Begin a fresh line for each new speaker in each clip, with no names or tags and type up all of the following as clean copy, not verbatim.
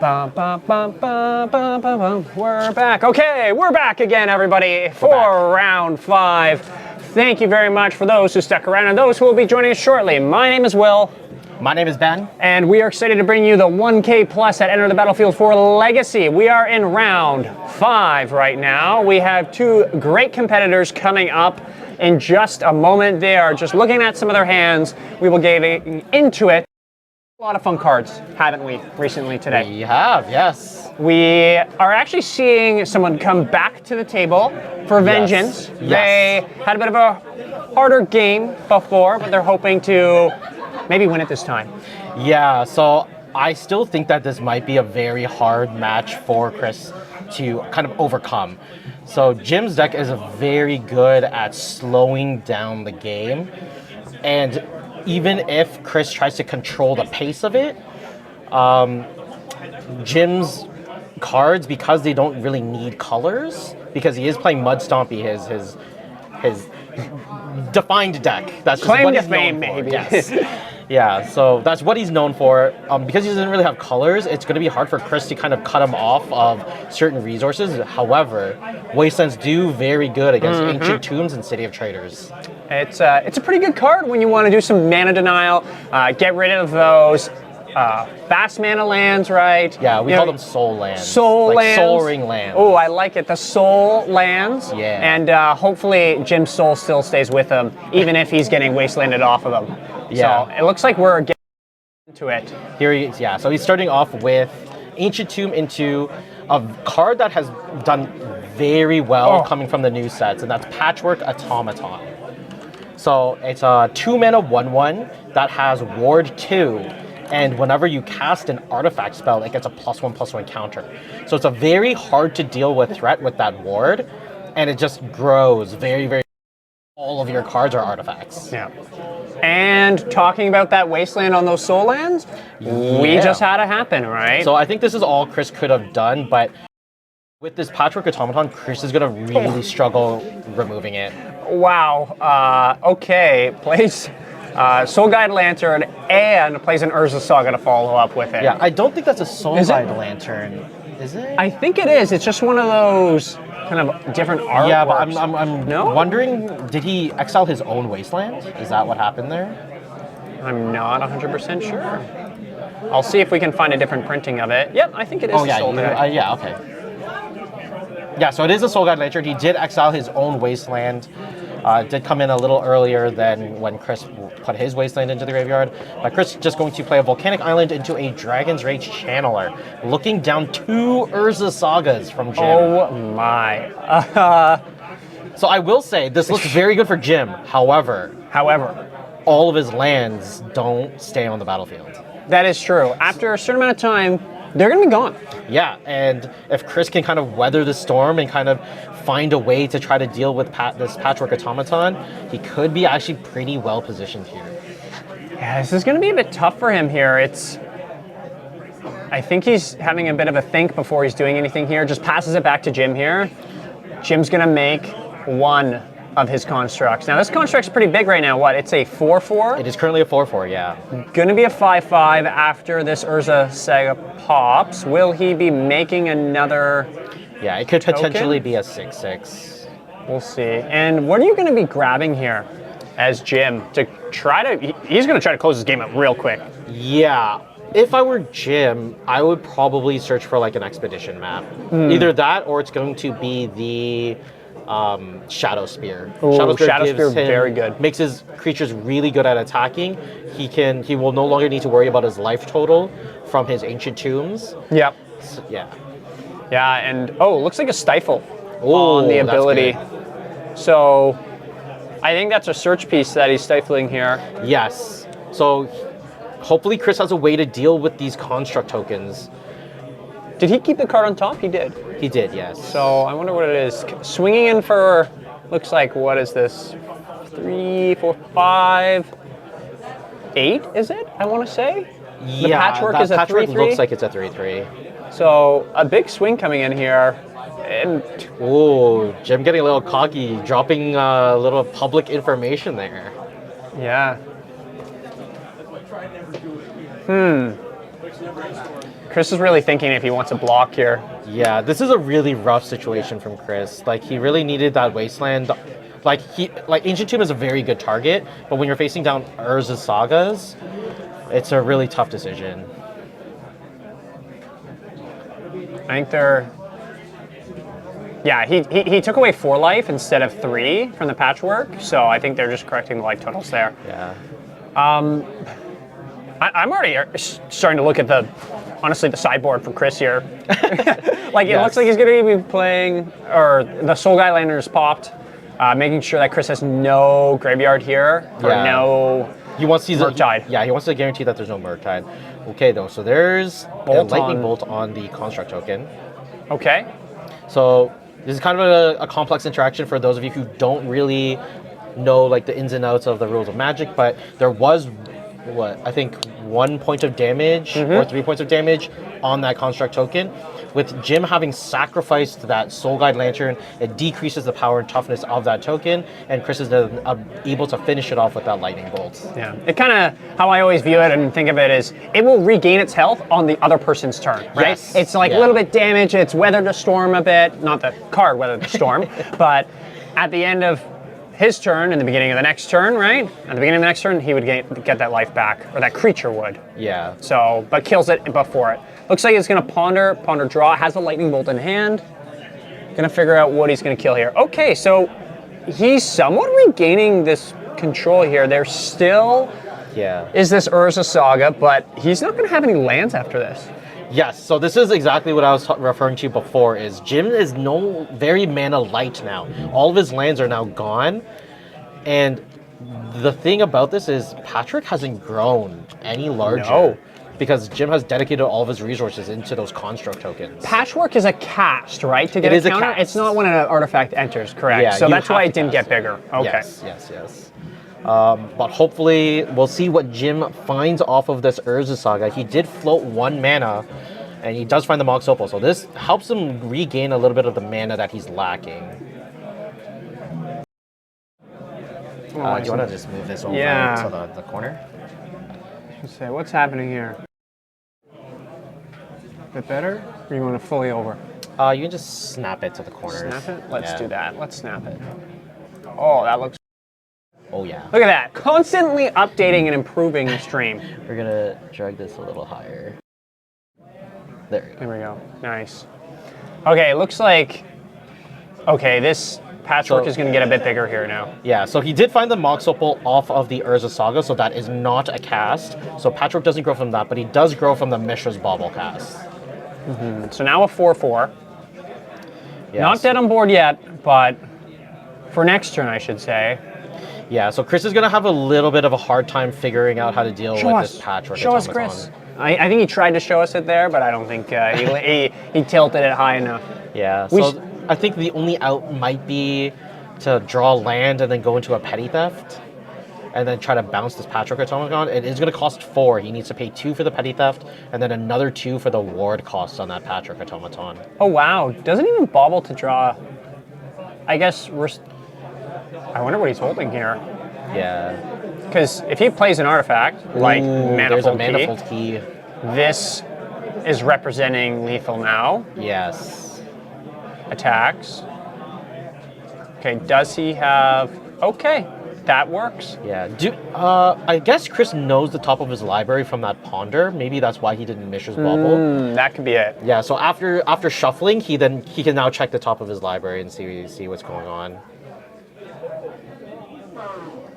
We're back. Okay, we're back again, everybody, for round 5. Thank you very much for those who stuck around and those who will be joining us shortly. My name is Will.
My name is Ben.
And we are excited to bring you the 1K Plus at Enter the Battlefield for Legacy. We are in round 5 right now. We have 2 great competitors coming up in just a moment. They are just looking at some of their hands. We will get into it. A lot of fun cards, haven't we, recently today?
We have, yes.
We are actually seeing someone come back to the table for vengeance.
Yes.
They had a bit of a harder game before, but they're hoping to maybe win it this time.
Yeah, so I still think that this might be a very hard match for Chris to kind of overcome. So Jim's deck is very good at slowing down the game, and even if Chris tries to control the pace of it, Jim's cards, because they don't really need colors, because he is playing Mud Stompy, his defined deck. That's just what he's known for.
Maybe.
Yes. Yeah, so that's what he's known for. Because he doesn't really have colors, it's going to be hard for Chris to kind of cut him off of certain resources. However, Wastelands do very good against Ancient Tombs and City of Traders.
It's a pretty good card when you want to do some mana denial, get rid of those fast mana lands, right?
Yeah, we call them soul lands.
Soul lands.
Soul ring lands.
Oh, I like it. The soul lands.
Yeah.
And hopefully Jim's soul still stays with him, even if he's getting wastelanded off of him.
Yeah.
So it looks like we're getting into it.
Here he is, yeah. So he's starting off with Ancient Tomb into a card that has done very well coming from the new sets, and that's Patchwork Automaton. So it's a 2-mana 1/1 that has Ward 2. And whenever you cast an artifact spell, it gets a +1/+1 counter. So it's a very hard to deal with threat with that ward, and it just grows very, very. All of your cards are artifacts.
Yeah. And talking about that wasteland on those soul lands, we just had it happen, right?
So I think this is all Chris could have done, but with this Patchwork Automaton, Chris is going to really struggle removing it.
Wow. Okay. Plays Soul Guide Lantern and plays an Urza Saga to follow up with it.
Yeah, I don't think that's a Soul Guide Lantern, is it?
I think it is. It's just one of those kind of different artworks.
Yeah, but I'm
No?
wondering, did he exile his own Wasteland? Is that what happened there?
I'm not 100% sure. I'll see if we can find a different printing of it. Yep, I think it is Soul Guide.
Yeah, okay. Yeah, so it is a Soul Guide Lantern. He did exile his own Wasteland. Did come in a little earlier than when Chris put his Wasteland into the graveyard. But Chris just going to play a Volcanic Island into a Dragon's Rage Channeler, looking down 2 Urza Sagas from Jim.
Oh my.
So I will say, this looks very good for Jim. However, all of his lands don't stay on the battlefield.
That is true. After a certain amount of time, they're going to be gone.
Yeah, and if Chris can kind of weather the storm and kind of find a way to try to deal with this Patchwork Automaton, he could be actually pretty well positioned here.
Yeah, this is going to be a bit tough for him here. I think he's having a bit of a think before he's doing anything here. Just passes it back to Jim here. Jim's going to make one of his constructs. Now, this construct's pretty big right now. What? It's a 4/4?
It is currently a 4/4, yeah.
Going to be a 5/5 after this Urza Saga pops. Will he be making another?
Yeah, it could potentially be a 6/6.
We'll see. And what are you going to be grabbing here as Jim to try to? He's going to try to close this game up real quick.
Yeah. If I were Jim, I would probably search for like an expedition map. Either that, or it's going to be the Shadow Spear.
Ooh, Shadow Spear, very good.
Makes his creatures really good at attacking. He will no longer need to worry about his life total from his Ancient Tombs.
Yep.
So, yeah.
Yeah, and looks like a Stifle on the ability. So I think that's a search piece that he's stifling here.
Yes. So hopefully Chris has a way to deal with these construct tokens.
Did he keep the card on top? He did.
He did, yes.
So I wonder what it is. Swinging in for, looks like, what is this? 3, 4, 5, 8, is it? I want to say?
Yeah,
the patchwork is a 3/3.
Patchwork looks like it's a 3/3.
So a big swing coming in here. And
ooh, Jim getting a little cocky, dropping a little public information there.
Yeah. Chris is really thinking if he wants a block here.
Yeah, this is a really rough situation from Chris. Like, he really needed that Wasteland. Like, Ancient Tomb is a very good target, but when you're facing down Urza's Sagas, it's a really tough decision.
I think they're... Yeah, he took away 4 life instead of 3 from the patchwork, so I think they're just correcting the life totals there.
Yeah.
I'm already starting to look at honestly, the sideboard for Chris here. Like, it looks like he's going to be playing, or the Soul Guy Lanterns popped, making sure that Chris has no graveyard here, or no
he wants these
Murktide.
Yeah, he wants to guarantee that there's no Murktide. Okay, though, so there's a Lightning Bolt on the Construct token.
Okay.
So this is kind of a complex interaction for those of you who don't really know like the ins and outs of the rules of Magic, but there was I think 1 point of damage or 3 points of damage on that Construct token. With Jim having sacrificed that Soul Guide Lantern, it decreases the power and toughness of that token, and Chris is able to finish it off with that Lightning Bolt.
Yeah, it kind of, how I always view it and think of it is, it will regain its health on the other person's turn, right?
Yes.
It's like a little bit damage, it's weathered the storm a bit, not the card weathered the storm, but at the end of his turn and the beginning of the next turn, right? At the beginning of the next turn, he would get that life back, or that creature would.
Yeah.
So, but kills it before it. Looks like he's gonna ponder draw, has a Lightning Bolt in hand. Gonna figure out what he's gonna kill here. Okay, so he's somewhat regaining this control here. There's still is this Urza Saga, but he's not gonna have any lands after this.
Yes, so this is exactly what I was referring to before, is Jim is very mana light now. All of his lands are now gone. And the thing about this is Patrick hasn't grown any larger.
No.
Because Jim has dedicated all of his resources into those Construct tokens.
Patchwork is a cast, right? To get a counter? It's not when an artifact enters, correct?
Yeah,
so that's why it didn't get bigger. Okay.
Yes. But hopefully we'll see what Jim finds off of this Urza Saga. He did float 1 mana, and he does find the Mox Opal, so this helps him regain a little bit of the mana that he's lacking. Do you want to just move this over to the corner?
Say, what's happening here? Bit better? Or you want it fully over?
You can just snap it to the corners.
Snap it? Let's do that. Let's snap it. Oh, that looks...
Oh, yeah.
Look at that. Constantly updating and improving the stream.
We're going to drag this a little higher. There
we go. Nice. Okay, it looks like... Okay, this patchwork is going to get a bit bigger here now.
Yeah, so he did find the Mox Opal off of the Urza Saga, so that is not a cast. So patchwork doesn't grow from that, but he does grow from the Mishra's Bauble cast.
So now a 4/4.
Yes.
Not dead on board yet, but for next turn, I should say.
Yeah, so Chris is going to have a little bit of a hard time figuring out how to deal with this patchwork.
Show us, Chris. I think he tried to show us it there, but I don't think he tilted it high enough.
Yeah, so I think the only out might be to draw land and then go into a Petty Theft and then try to bounce this Patchwork Automaton. It is going to cost 4. He needs to pay 2 for the Petty Theft and then another 2 for the ward cost on that Patchwork Automaton.
Oh, wow. Doesn't even bobble to draw. I guess I wonder what he's holding here.
Yeah.
Because if he plays an artifact, like
Manifold Key,
this is representing lethal now.
Yes.
Attacks. Okay, does he have... Okay, that works.
Yeah. I guess Chris knows the top of his library from that Ponder. Maybe that's why he didn't Mishra's Bauble.
That could be it.
Yeah, so after shuffling, he can now check the top of his library and see what's going on.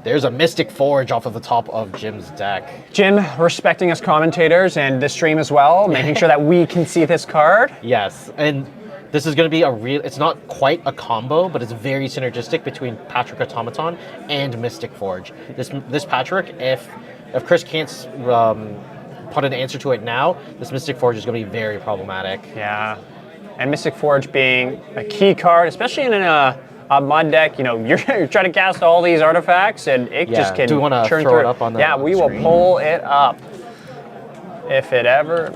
There's a Mystic Forge off of the top of Jim's deck.
Jim respecting us commentators and the stream as well, making sure that we can see this card.
Yes, and this is going to be it's not quite a combo, but it's very synergistic between Patchwork Automaton and Mystic Forge. This Patchwork, if Chris can't put an answer to it now, this Mystic Forge is going to be very problematic.
Yeah, and Mystic Forge being a key card, especially in a mud deck, you're trying to cast all these artifacts, and it just can
Do we want to
churn
throw
through
it up on the
Yeah, we will pull it up. If it ever...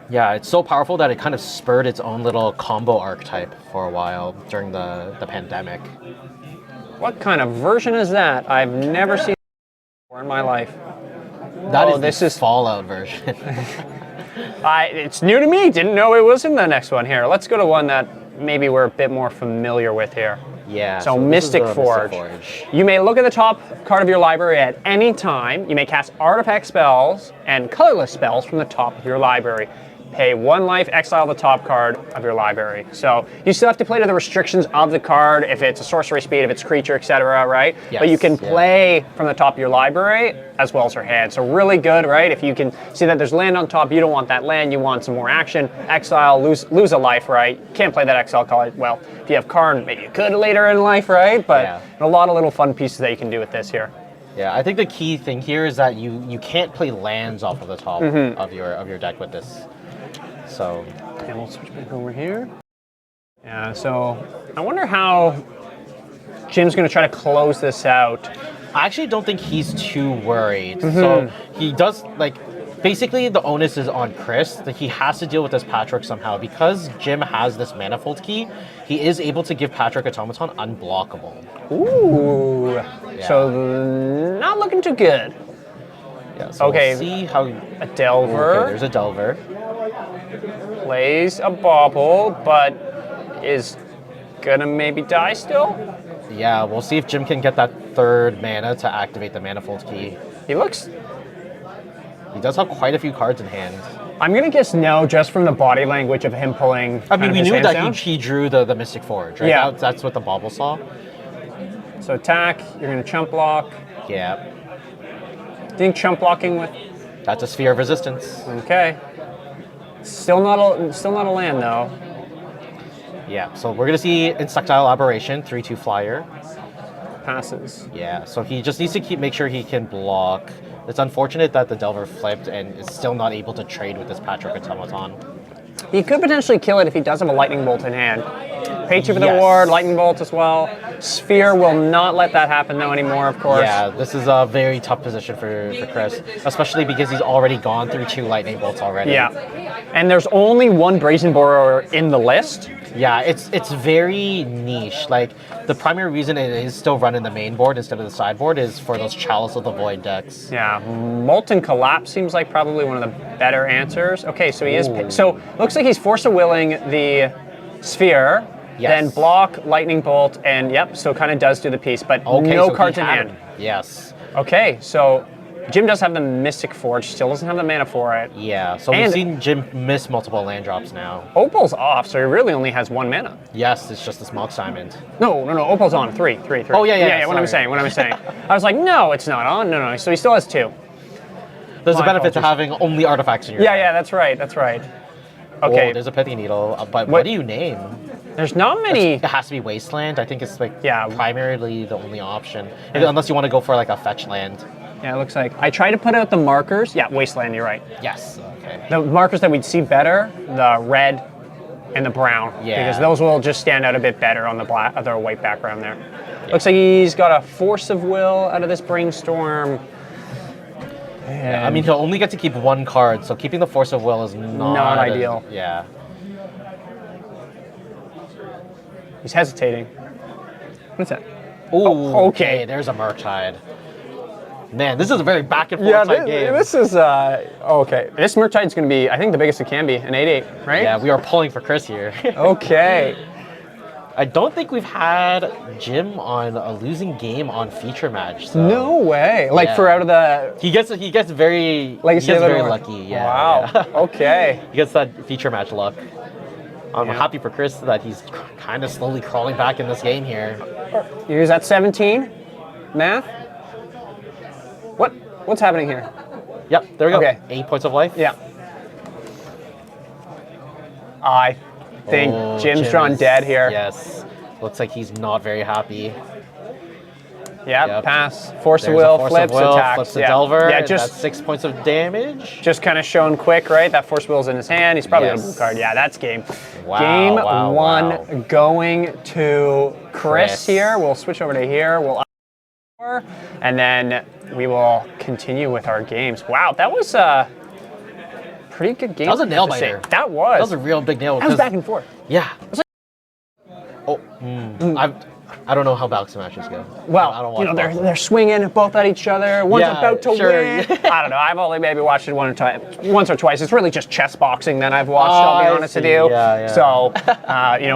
Yeah, it's so powerful that it kind of spurred its own little combo archetype for a while during the pandemic.
What kind of version is that? I've never seen before in my life.
That is
this
the
is
Fallout version.
it's new to me. Didn't know it was in the next one here. Let's go to one that maybe we're a bit more familiar with here.
Yeah.
So
this is
Mystic
the
Forge.
Mystic Forge.
You may look at the top card of your library at any time. You may cast artifact spells and colorless spells from the top of your library. Pay 1 life, exile the top card of your library. So you still have to play to the restrictions of the card, if it's a sorcery speed, if it's creature, etc., right?
Yes,
but you can play from the top of your library as well as your hand. So really good, right? If you can see that there's land on top, you don't want that land, you want some more action. Exile, lose a life, right? Can't play that exile card. Well, if you have Karn, maybe you could later in life, right? But a lot of little fun pieces that you can do with this here.
Yeah, I think the key thing here is that you can't play lands off of the top of your deck with this. So,
and we'll switch back over here. Yeah, so I wonder how Jim's going to try to close this out.
I actually don't think he's too worried. So he does, basically the onus is on Chris that he has to deal with this Patchwork somehow. Because Jim has this Manifold Key, he is able to give Patchwork Automaton unblockable.
Ooh.
Yeah.
So not looking too good.
Yeah, so we'll see how...
A Delver.
Okay, there's a Delver.
Plays a Bauble, but is gonna maybe die still?
Yeah, we'll see if Jim can get that 3rd mana to activate the Manifold Key.
He
does have quite a few cards in hand.
I'm gonna guess no, just from the body language of him pulling.
I mean, we knew that he drew the Mystic Forge, right?
Yeah.
That's what the Bauble saw.
So attack, you're gonna chump block.
Yeah.
Think chump blocking with...
That's a Sphere of Resistance.
Okay. Still not a land though.
Yeah, so we're gonna see Insectile Aberration, 3/2 flyer.
Passes.
Yeah, so he just needs to make sure he can block. It's unfortunate that the Delver flipped and is still not able to trade with this Patchwork Automaton.
He could potentially kill it if he does have a Lightning Bolt in hand. Pay 2 for the ward, Lightning Bolt as well. Sphere will not let that happen though anymore, of course.
Yeah, this is a very tough position for Chris, especially because he's already gone through 2 Lightning Bolts already.
Yeah, and there's only 1 Brazen Borer in the list.
Yeah, it's very niche. Like, the primary reason it is still run in the main board instead of the sideboard is for those Chalice of the Void decks.
Yeah, Molten Collapse seems like probably one of the better answers. Okay, so he is... So, looks like he's Force of Willing the Sphere, then block, Lightning Bolt, and so kind of does do the piece, but no cards in hand.
Yes.
Okay, so Jim does have the Mystic Forge, still doesn't have the mana for it.
Yeah, so we've seen Jim miss multiple land drops now.
Opal's off, so he really only has 1 mana.
Yes, it's just a Smog Diamond.
No, Opal's on. 3.
Oh, yeah.
What I'm saying. I was like, no, it's not on. No, so he still has 2.
There's a benefit to having only artifacts in your
deck. Yeah, that's right. Okay.
Oh, there's a Pithy Needle, but what do you name?
There's not many.
It has to be Wasteland. I think it's primarily the only option, unless you want to go for like a fetch land.
Yeah, it looks like. I tried to put out the markers. Yeah, Wasteland, you're right.
Yes, okay.
The markers that we'd see better, the red and the brown.
Yeah.
Because those will just stand out a bit better on the white background there. Yeah. Looks like he's got a Force of Will out of this Brainstorm.
Yeah, I mean, he'll only get to keep 1 card, so keeping the Force of Will is not
ideal.
Yeah.
He's hesitating. What's that?
Ooh, okay. There's a Murktide. Man, this is a very back and forth type game.
This is okay. This Murktide's going to be, I think, the biggest it can be, an 8/8, right?
Yeah, we are pulling for Chris here.
Okay.
I don't think we've had Jim on a losing game on feature match. So.
No way. Like for out of the...
He gets very lucky. Yeah.
Wow.
Yeah.
Okay.
He gets that feature match luck. I'm happy for Chris that he's kind of slowly crawling back in this game here.
Here's that 17. Math. What's happening here?
Yep, there we go.
Okay.
8 points of life.
Yeah. I think Jim's drawn dead here.
Yes. Looks like he's not very happy.
Yep. Pass. Force of Will, flips, attacks.
Flips the Delver.
Yeah, just
that's 6 points of damage.
Just kind of shown quick, right? That Force of Will's in his hand. He's probably got a blue card. Yeah, that's game.
Wow,
Game 1 going to Chris here. We'll switch over to here. And then we will continue with our games. Wow, that was a pretty good game.
That was a nail biter.
That was.
That was a real big nail.
That was back and forth.
Yeah. I don't know how boxing matches go.
Well,
I don't watch
they're swinging both at each other. One's
Yeah,
about to
sure.
win. I don't know. I've only maybe watched it once or twice. It's really just chess boxing that I've watched. I'll be
I
honest with
see.
you.
Yeah.
So,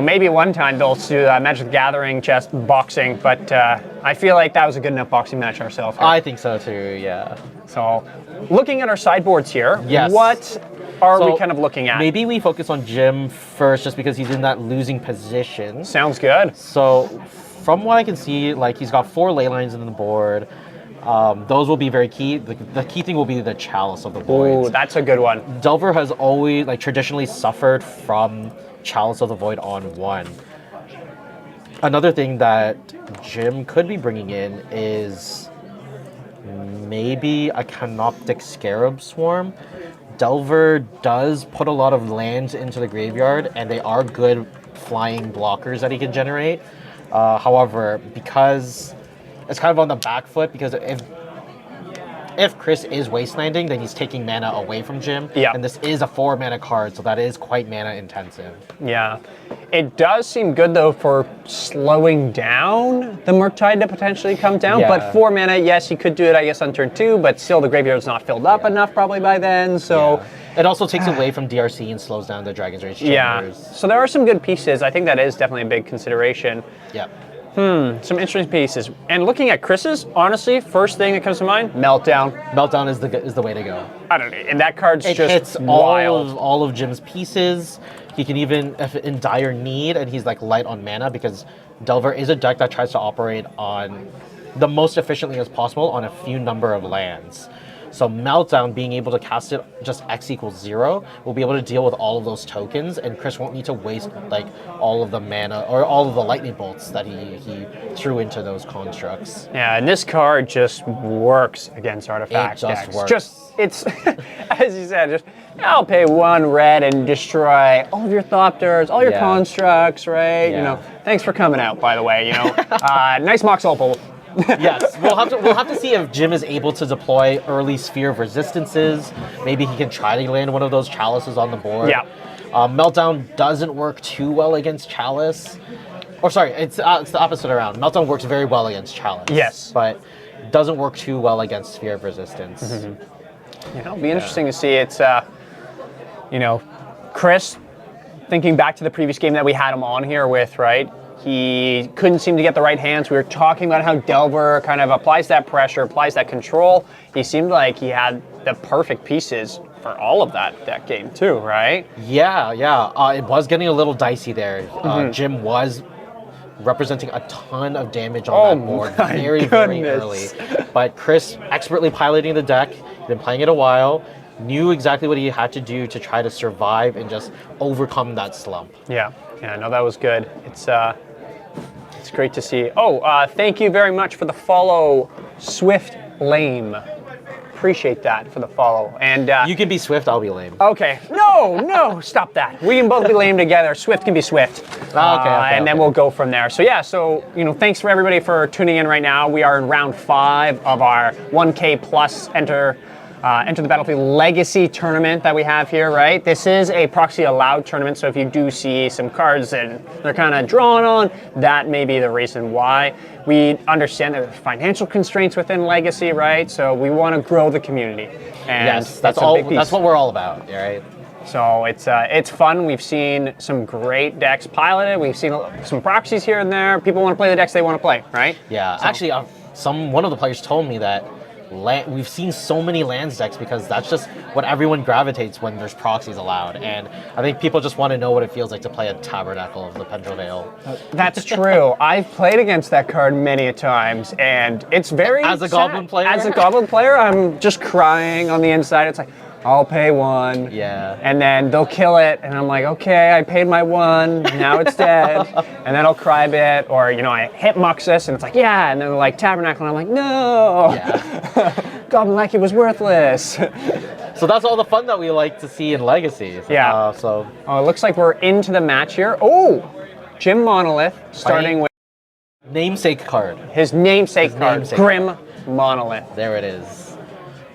maybe one time they'll do Magic the Gathering chess boxing, but I feel like that was a good enough boxing match ourselves.
I think so too. Yeah.
So, looking at our sideboards here,
Yes.
what are
So
we kind of looking at?
Maybe we focus on Jim first, just because he's in that losing position.
Sounds good.
So, from what I can see, like he's got 4 ley lines in the board. Those will be very key. The key thing will be the Chalice of the Void.
Ooh, that's a good one.
Delver has always, traditionally suffered from Chalice of the Void on 1. Another thing that Jim could be bringing in is maybe a Canoptic Scarab Swarm. Delver does put a lot of lands into the graveyard, and they are good flying blockers that he can generate. However, because it's kind of on the back foot, because if Chris is wastelanding, then he's taking mana away from Jim.
Yeah.
And this is a 4 mana card, so that is quite mana intensive.
Yeah. It does seem good, though, for slowing down the Murktide to potentially come down.
Yeah.
But 4 mana, yes, he could do it, I guess, on turn 2, but still the graveyard's not filled up enough probably by then, so...
Yeah. It also takes away from DRC and slows down the Dragon's Rage chambers.
Yeah. So there are some good pieces. I think that is definitely a big consideration.
Yeah.
Some interesting pieces. And looking at Chris's, honestly, first thing that comes to mind, Meltdown.
Meltdown is the way to go.
I don't know. And that card's
It
just
hits
wild.
all of Jim's pieces. He can even, if in dire need, and he's like light on mana, because Delver is a deck that tries to operate on the most efficiently as possible on a few number of lands. So Meltdown, being able to cast it just X equals 0, will be able to deal with all of those tokens, and Chris won't need to waste like all of the mana or all of the lightning bolts that he threw into those constructs.
Yeah, and this card just works against artifact
It just
decks.
works.
It's, as you said, just, I'll pay 1 red and destroy all of your Thopters, all your
Yeah.
constructs, right?
Yeah.
Thanks for coming out, by the way, Nice Mox Opal.
Yes, we'll have to see if Jim is able to deploy early Sphere of Resistances. Maybe he can try to land one of those Chalices on the board.
Yeah.
Meltdown doesn't work too well against Chalice. Or sorry, it's the opposite around. Meltdown works very well against Chalice.
Yes.
But doesn't work too well against Sphere of Resistance.
It'll be interesting to see. It's, Chris, thinking back to the previous game that we had him on here with, right? He couldn't seem to get the right hands. We were talking about how Delver kind of applies that pressure, applies that control. He seemed like he had the perfect pieces for all of that game too, right?
Yeah. It was getting a little dicey there. Jim was representing a ton of damage on that board
my
very early. But Chris, expertly piloting the deck, been playing it a while, knew exactly what he had to do to try to survive and just overcome that slump.
Yeah, no, that was good. It's great to see. Thank you very much for the follow, Swift Lame. Appreciate that for the follow. And
You can be Swift, I'll be lame.
okay, no, stop that. We can both be lame together. Swift can be Swift. And then we'll go from there. So thanks for everybody for tuning in right now. We are in round 5 of our 1K plus Enter the Battlefield Legacy tournament that we have here, right? This is a proxy allowed tournament, so if you do see some cards and they're kind of drawn on, that may be the reason why. We understand that there's financial constraints within Legacy, right? So we want to grow the community. And
Yes, that's
a big piece.
That's what we're all about, right?
So it's fun. We've seen some great decks piloted. We've seen some proxies here and there. People want to play the decks they want to play, right?
Yeah,
So-
actually, one of the players told me that we've seen so many lands decks because that's just what everyone gravitates when there's proxies allowed. And I think people just want to know what it feels like to play a Tabernacle of the Pendrell Vale.
That's true. I've played against that card many a times, and it's very
As a
sad.
Goblin player?
As a Goblin player, I'm just crying on the inside. It's like, I'll pay 1.
Yeah.
And then they'll kill it, and I'm like, okay, I paid my 1, now it's dead. And then I'll cry a bit, or, I hit Muxus, and it's like, yeah, and then they're like, Tabernacle, and I'm like, no!
Yeah.
Goblin Lackey was worthless.
So that's all the fun that we like to see in Legacy.
Yeah. It looks like we're into the match here. Oh! Jim Monolith, starting with
Namesake card.
his namesake card,
namesake
Grim Monolith.
There it is.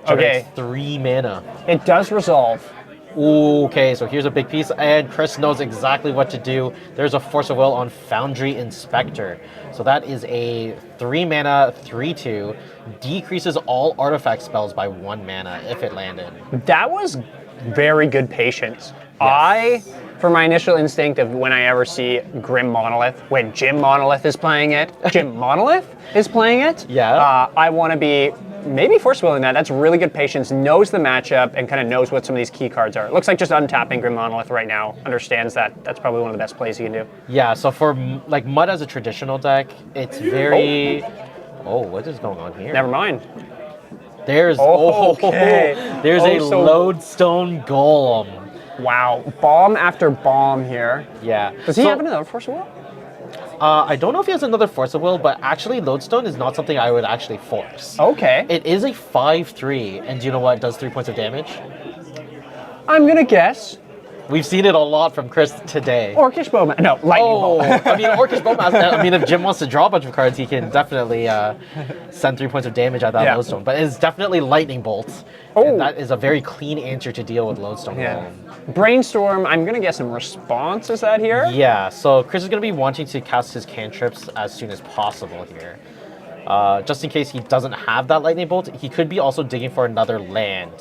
Okay.
Generates 3 mana.
It does resolve.
Okay, so here's a big piece, and Chris knows exactly what to do. There's a Force of Will on Foundry Inspector. So that is a 3 mana, 3/2, decreases all artifact spells by 1 mana if it landed.
That was very good patience. For my initial instinct of when I ever see Grim Monolith, when Jim Monolith is playing it,
Yeah.
I want to be maybe force willing that. That's really good patience, knows the matchup, and kind of knows what some of these key cards are. It looks like just untapping Grim Monolith right now understands that that's probably one of the best plays you can do.
Yeah, so for like Mud as a traditional deck, it's very... Oh, what is going on here?
Never mind.
There's
Okay.
there's a Lodestone Golem.
Wow, bomb after bomb here.
Yeah.
Does he have another Force of Will?
I don't know if he has another Force of Will, but actually Lodestone is not something I would actually force.
Okay.
It is a 5/3, and do you know what? It does 3 points of damage.
I'm gonna guess
We've seen it a lot from Chris today.
Orcish Bowman. No, Lightning Bolt.
I mean, Orcish Bowman. I mean, if Jim wants to draw a bunch of cards, he can definitely send 3 points of damage at that Lodestone. But it's definitely Lightning Bolt. And that is a very clean answer to deal with Lodestone.
Yeah. Brainstorm, I'm gonna guess some response, is that here?
Yeah, so Chris is gonna be wanting to cast his cantrips as soon as possible here. Just in case he doesn't have that Lightning Bolt, he could be also digging for another land.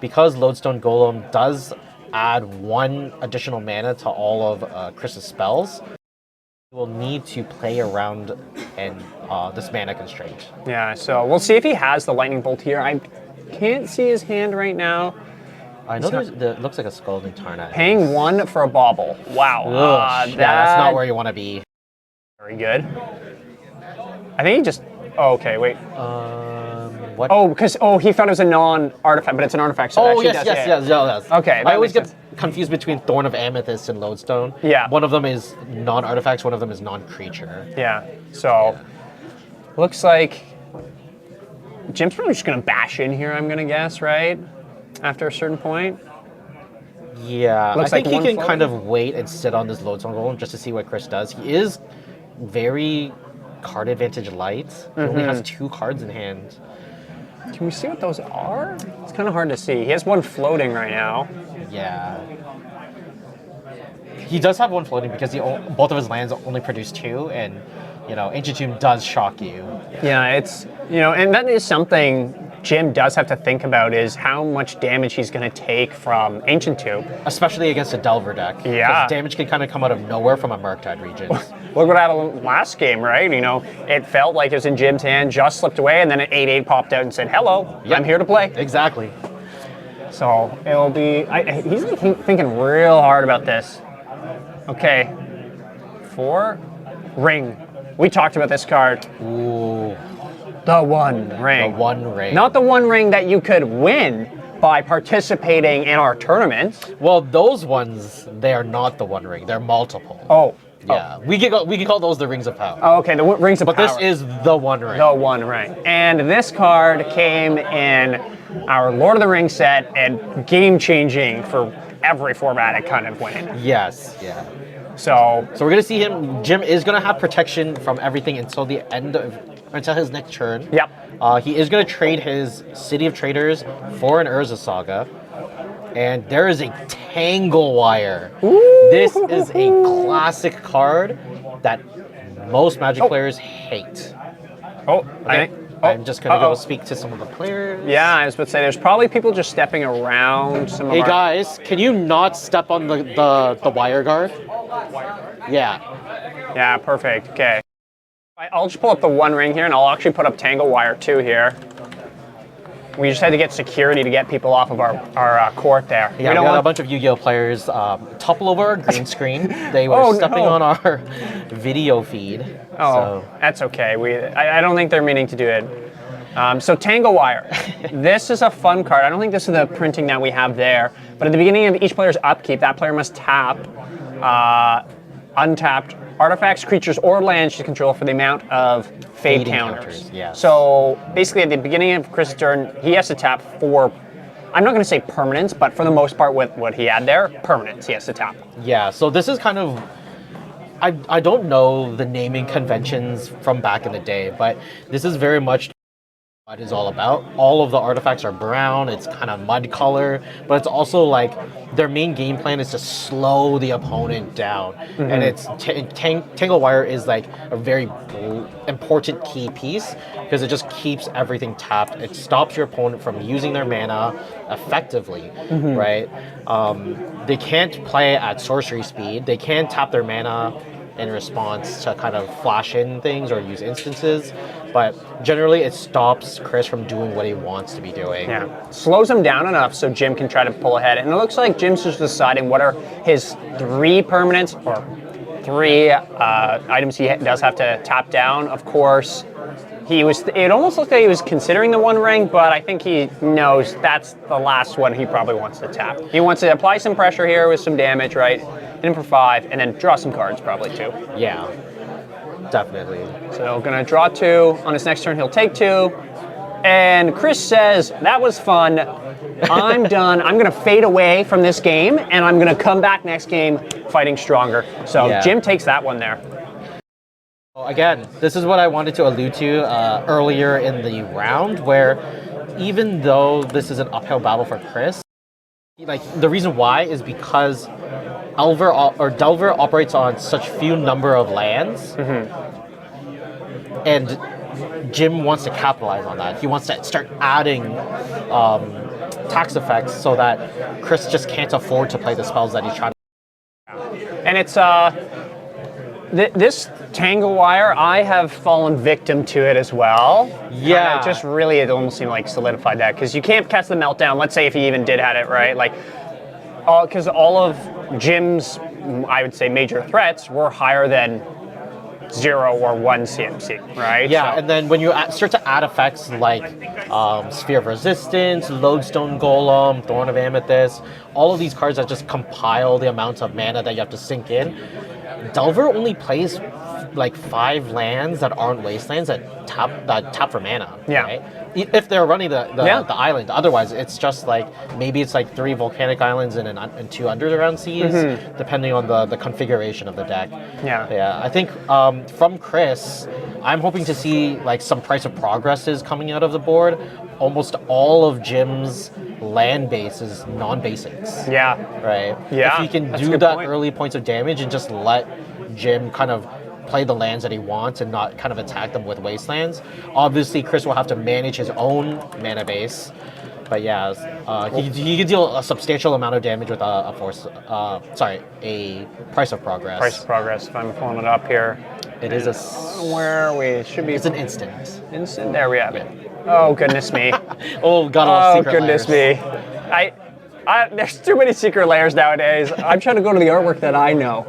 Because Lodestone Golem does add 1 additional mana to all of Chris's spells, he will need to play around and this mana constraint.
Yeah, so we'll see if he has the Lightning Bolt here. I can't see his hand right now.
I know it looks like a Scalding Tarn.
Paying 1 for a bauble. Wow.
Yeah, that's not where you want to be.
Very good. I think he just... Oh, okay, wait.
What?
Oh, because he found it was a non-artifact, but it's an artifact, so it actually does,
yes.
Okay,
I always
get
confused between Thorn of Amethyst and Lodestone.
Yeah.
One of them is non-artifacts, one of them is non-creature.
Yeah, so looks like Jim's probably just going to bash in here, I'm going to guess, right? After a certain point.
Yeah,
Looks
I think
like
he can
one
kind of wait and sit on this Lodestone Golem just to see what Chris does. He is very card advantage light. He only has 2 cards in hand.
Can we see what those are? It's kind of hard to see. He has 1 floating right now.
Yeah. He does have 1 floating because both of his lands only produce 2, and Ancient Tomb does shock you.
Yeah, it's and that is something Jim does have to think about, is how much damage he's going to take from Ancient Tomb.
Especially against a Delver deck.
Yeah.
Because damage can kind of come out of nowhere from a Murktide region.
Look what happened last game, right? It felt like it was in Jim's hand, just slipped away, and then an 8/8 popped out and said, hello, I'm here to play.
Exactly.
So it'll be, he's thinking real hard about this. Okay, 4, Ring. We talked about this card.
Ooh.
The One Ring.
The One Ring.
Not the One Ring that you could win by participating in our tournaments.
Well, those ones, they are not the One Ring. They're multiple.
Oh.
Yeah. We can call those the Rings of Power.
Oh, okay, the Rings of Power.
But this is the One Ring.
The One Ring. And this card came in our Lord of the Rings set and game-changing for every format it kind of went in.
Yes, yeah.
So
we're going to see him. Jim is going to have protection from everything until until his next turn.
Yep.
He is going to trade his City of Traders for an Urza Saga. And there is a Tangle Wire.
Ooh.
This is a classic card that most Magic players hate.
Oh,
Okay. I'm just going to go speak to some of the players.
Yeah, I was about to say, there's probably people just stepping around some of
Hey
our...
guys, can you not step on the wire guard? Yeah.
Yeah, perfect. Okay. I'll just pull up the One Ring here, and I'll actually put up Tangle Wire 2 here. We just had to get security to get people off of our court there.
Yeah, we got a bunch of Yu-Gi-Oh players topple over our green screen. They were stepping on our video feed.
Oh,
so.
That's okay. I don't think they're meaning to do it. So Tangle Wire. This is a fun card. I don't think this is the printing that we have there. But at the beginning of each player's upkeep, that player must tap untapped artifacts, creatures, or lands you control for the amount of fade counters.
Yes.
So basically at the beginning of Chris' turn, he has to tap 4, I'm not going to say permanents, but for the most part with what he had there, permanents he has to tap.
Yeah, so this is kind of, I don't know the naming conventions from back in the day, but this is very much what it's all about. All of the artifacts are brown, it's kind of mud color, but it's also like their main game plan is to slow the opponent down. And it's Tangle Wire is like a very important key piece because it just keeps everything tapped. It stops your opponent from using their mana effectively, right? They can't play at sorcery speed. They can tap their mana in response to kind of flash in things or use instances, but generally it stops Chris from doing what he wants to be doing.
Yeah, slows him down enough so Jim can try to pull ahead. And it looks like Jim's just deciding what are his 3 permanents or 3 items he does have to tap down. Of course, it almost looked like he was considering the One Ring, but I think he knows that's the last one he probably wants to tap. He wants to apply some pressure here with some damage, right? In for 5, and then draw some cards probably too.
Yeah, definitely.
So gonna draw 2. On his next turn, he'll take 2. And Chris says, that was fun. I'm done. I'm gonna fade away from this game, and I'm gonna come back next game fighting stronger. So
Yeah.
Jim takes that one there.
Again, this is what I wanted to allude to earlier in the round, where even though this is an uphill battle for Chris, like the reason why is because Delver operates on such few number of lands, and Jim wants to capitalize on that. He wants to start adding tax effects so that Chris just can't afford to play the spells that he's trying to.
And it's this Tangle Wire, I have fallen victim to it as well.
Yeah.
Just really, it almost seemed like solidified that, because you can't catch the Meltdown. Let's say if he even did have it, right? Like, because all of Jim's, I would say, major threats were higher than 0 or 1 CMC, right?
Yeah,
So,
and then when you start to add effects like Sphere of Resistance, Lodestone Golem, Thorn of Amethyst, all of these cards that just compile the amount of mana that you have to sink in, Delver only plays like 5 lands that aren't wastelands that tap for mana.
Yeah.
Right? If they're running the island, otherwise it's just like maybe it's like 3 volcanic islands and 2 underground seas, depending on the configuration of the deck. Yeah. I think from Chris, I'm hoping to see like some Price of Progresses coming out of the board. Almost all of Jim's land base is non-basics.
yeah.
Right.
Yeah,
If he can
that's a
do
good
that
point.
early points of damage and just let Jim kind of play the lands that he wants and not kind of attack them with wastelands. Obviously, Chris will have to manage his own mana base, but yeah, he can deal a substantial amount of damage with a Price of Progress.
Price of Progress, if I'm pulling it up here.
It is a.
Where are we? It should be
It's an instant.
instant. There we have it. Oh, goodness me.
Oh, got all
Oh,
secret
goodness
layers.
me. There's too many secret layers nowadays. I'm trying to go to the artwork that I know.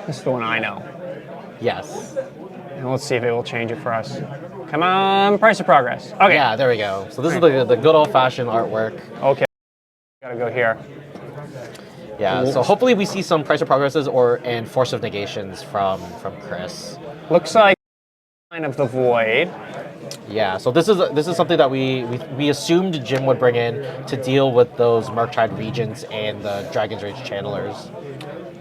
This is the one I know.
Yes.
And let's see if it will change it for us. Come on, Price of Progress. Okay.
Yeah, there we go. So this is the good old-fashioned artwork.
Okay. Gotta go here.
Yeah. So hopefully we see some Price of Progresses and Force of Negations from Chris.
Looks like Line of the Void.
Yeah, so this is something that we assumed Jim would bring in to deal with those Murktide Regents and the Dragon's Rage Channelers.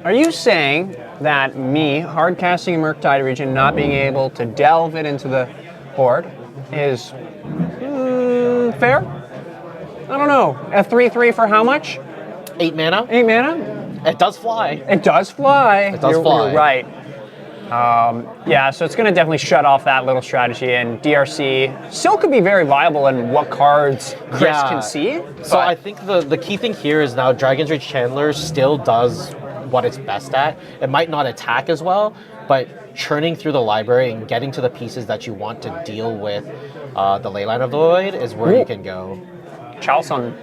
Are you saying that me, hard casting a Murktide region, not being able to delve it into the board is fair? I don't know. A 3/3 for how much?
8 mana.
8 mana?
It does fly.
It does fly.
It does fly.
You're right. Yeah, so it's going to definitely shut off that little strategy, and DRC still could be very viable in what cards Chris can see.
So I think the key thing here is now Dragon's Rage Chandler still does what it's best at. It might not attack as well, but churning through the library and getting to the pieces that you want to deal with the Leyline of the Void is where you can go.
Chalice on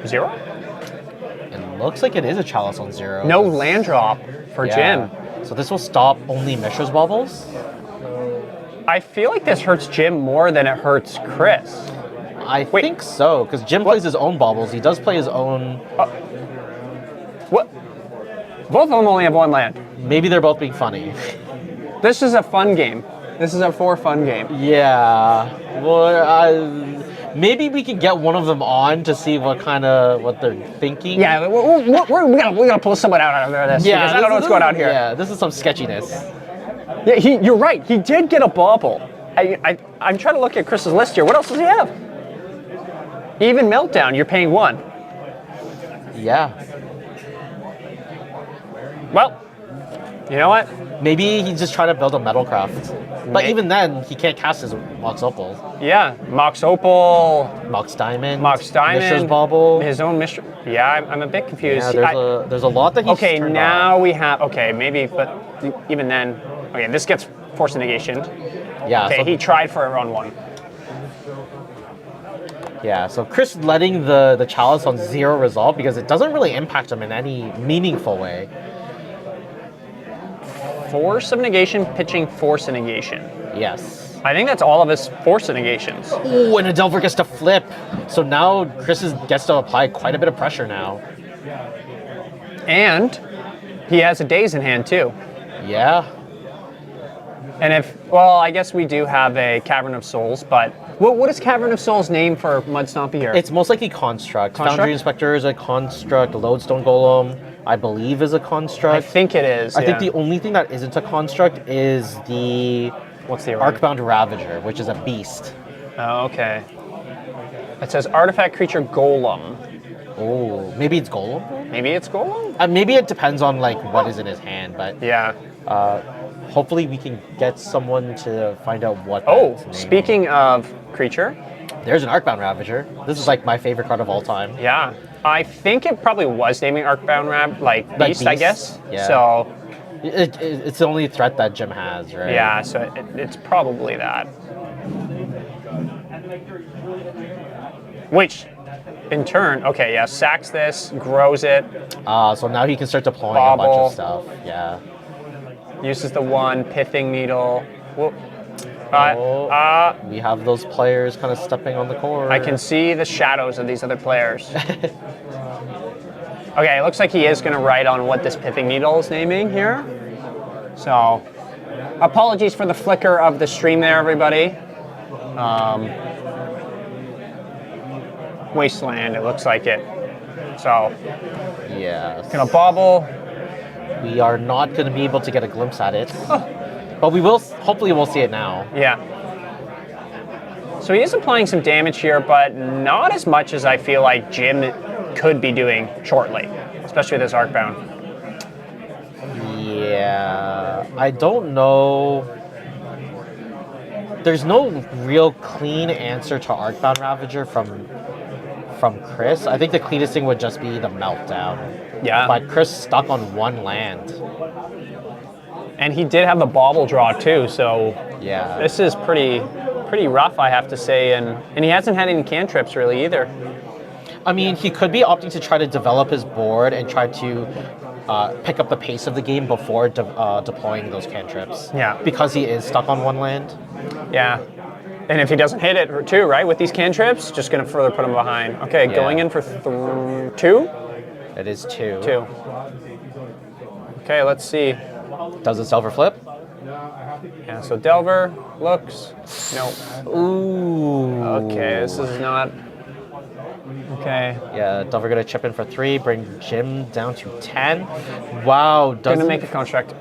0?
It looks like it is a Chalice on 0.
No land drop for Jim.
So this will stop only Mishra's Baubles?
I feel like this hurts Jim more than it hurts Chris.
I think so, because Jim plays his own Baubles. He does play his own...
What? Both of them only have 1 land.
Maybe they're both being funny.
This is a fun game. This is a fun game.
Yeah. Well, maybe we can get one of them on to see what they're thinking.
Yeah, we gotta pull someone out of this.
Yeah,
because I don't know what's going on here.
Yeah, this is some sketchiness.
Yeah, you're right. He did get a bauble. I'm trying to look at Chris's list here. What else does he have? Even Meltdown, you're paying 1.
Yeah.
Well, you know what?
Maybe he's just trying to build a metalcraft. But even then, he can't cast his Mox Opal.
Yeah, Mox Opal,
Mox Diamond.
Mishra's
Bauble.
his own Mishra. Yeah, I'm a bit confused.
Yeah, there's a lot that he's
Okay,
turned
now
off.
we have. Okay, maybe, but even then. Okay, this gets Force Negation.
Yeah.
Okay,
So,
he tried for a run 1.
yeah. So Chris letting the Chalice on 0 resolve because it doesn't really impact him in any meaningful way.
Force of Negation, pitching Force of Negation.
Yes.
I think that's all of his Force of Negations.
Ooh, and a Delver gets to flip. So now Chris gets to apply quite a bit of pressure now.
And he has a Daze in hand, too.
Yeah.
And I guess we do have a Cavern of Souls, but what is Cavern of Souls name for Mud Stompy here?
It's most likely Construct. Foundry Inspector is a Construct. Lodestone Golem, I believe, is a Construct.
I think it is.
I think the only thing that isn't a Construct is the
What's the
Arcbound Ravager, which is a beast.
Oh, okay. It says Artifact Creature Golem.
Oh, maybe it's Golem?
Maybe it's Golem?
Maybe it depends on like what is in his hand, but
Yeah.
hopefully we can get someone to find out what.
Oh,
that's named.
speaking of creature,
There's an Arcbound Ravager. This is like my favorite card of all time.
yeah. I think it probably was naming Arcbound Beast, I
Beast,
guess.
yeah.
So,
It's the only threat that Jim has, right?
yeah, so it's probably that. Which, in turn, okay, yeah, sacks this, grows it,
So now he can start deploying a bunch
Bobble.
of stuff. Yeah.
uses the 1, Pithing Needle. Whoop.
We have those players kind of stepping on the core.
I can see the shadows of these other players. Okay, it looks like he is going to write on what this Pithing Needle is naming here. So, apologies for the flicker of the stream there, everybody. Wasteland, it looks like it. So,
Yeah.
gonna bobble.
We are not going to be able to get a glimpse at it, but we will. Hopefully, we'll see it now.
Yeah. So he is applying some damage here, but not as much as I feel like Jim could be doing shortly, especially with this Arcbound.
Yeah, I don't know. There's no real clean answer to Arcbound Ravager from Chris. I think the cleanest thing would just be the Meltdown.
Yeah.
But Chris stuck on 1 land.
And he did have the bobble draw too, so
Yeah.
this is pretty rough, I have to say, and he hasn't had any cantrips really either.
I mean, he could be opting to try to develop his board and try to pick up the pace of the game before deploying those cantrips.
Yeah.
Because he is stuck on 1 land.
Yeah. And if he doesn't hit it too, right, with these cantrips, just going to further put him behind. Okay,
Yeah.
going in for 2?
It is 2.
2. Okay, let's see.
Does it Delver flip?
Yeah, so Delver looks. Nope.
Ooh.
Okay, this is not. Okay.
Yeah, Delver gonna chip in for 3, bring Jim down to 10. Wow,
Gonna make a construct.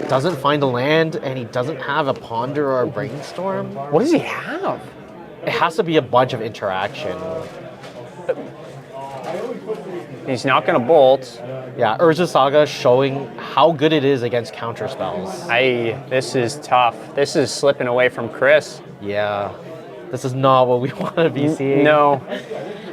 doesn't find a land, and he doesn't have a Ponder or a Brainstorm.
What does he have?
It has to be a bunch of interaction.
He's not gonna bolt.
Yeah, Urza Saga showing how good it is against counter spells.
This is tough. This is slipping away from Chris.
Yeah, this is not what we want to be seeing.
No.